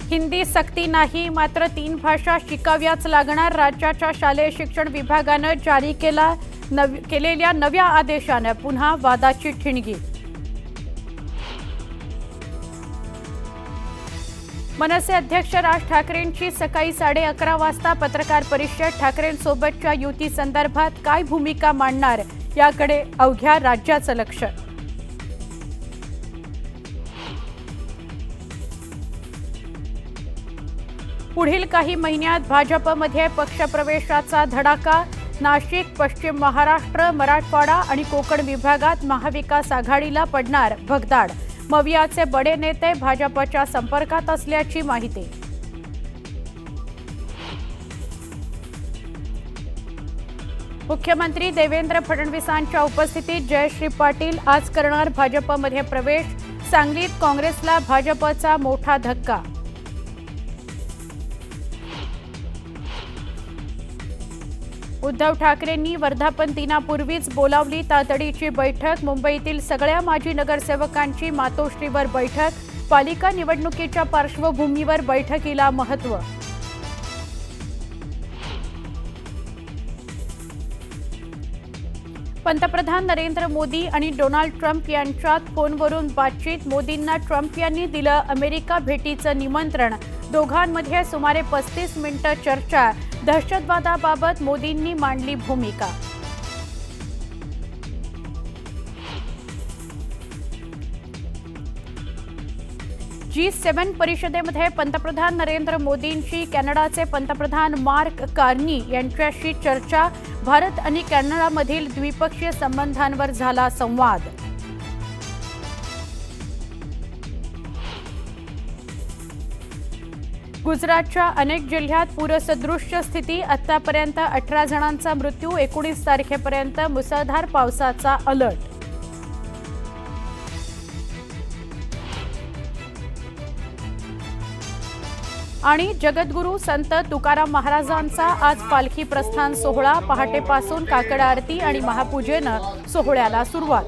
हिंदी सक्ती नाही, मात्र 3 भाषा शिकाव्याच लागणार. राज्याच्या शालेय शिक्षण विभागानं जारी केलेल्या नव्या आदेशानं पुन्हा वादाची ठिणगी. मनसे अध्यक्ष राज ठाकरेंची सकाळी 11:30 वाजता पत्रकार परिषद. ठाकरेंसोबतच्या युती संदर्भात काय भूमिका मांडणार याकडे अवघ्या राज्याचं लक्ष. पुढील काही महिन्यात भाजपमध्ये पक्षप्रवेशाचा धडाका. नाशिक, पश्चिम महाराष्ट्र, मराठवाडा आणि कोकण विभागात महाविकास आघाडीला पडणार भगदाड. मवियाचे बडे नेते भाजपच्या संपर्कात असल्याची माहिती. मुख्यमंत्री देवेंद्र फडणवीसांच्या उपस्थितीत जयश्री पाटील आज करणार भाजपमध्ये प्रवेश. सांगलीत काँग्रेसला भाजपचा मोठा धक्का. उद्धव ठाकरेंनी वर्धापन दिनापूर्वीच बोलावली तातडीची बैठक. मुंबईतील सगळ्या माजी नगरसेवकांची मातोश्रीवर बैठक. पालिका निवडणुकीच्या पार्श्वभूमीवर बैठकीला महत्त्व. पंतप्रधान नरेंद्र मोदी आणि डोनाल्ड ट्रम्प यांच्यात फोनवरून बातचीत. मोदींना ट्रम्प यांनी दिलं अमेरिका भेटीचं निमंत्रण. दोघांमध्ये सुमारे 35 मिनिटं चर्चा. दहशतवादाबाबत मोदींनी मांडली भूमिका. G7 परिषदेमध्ये पंतप्रधान नरेंद्र मोदींची कॅनडाचे पंतप्रधान मार्क कार्नी यांच्याशी चर्चा. भारत आणि कॅनडामधील द्विपक्षीय संबंधांवर झाला संवाद. गुजरातच्या अनेक जिल्ह्यात पूरसदृश स्थिती. आतापर्यंत 18 जणांचा मृत्यू. 19 तारखेपर्यंत मुसळधार पावसाचा अलर्ट. आणि जगद्गुरू संत तुकाराम महाराजांचा आज पालखी प्रस्थान सोहळा. पहाटेपासून काकड आरती आणि महापूजेनं सोहळ्याला सुरुवात.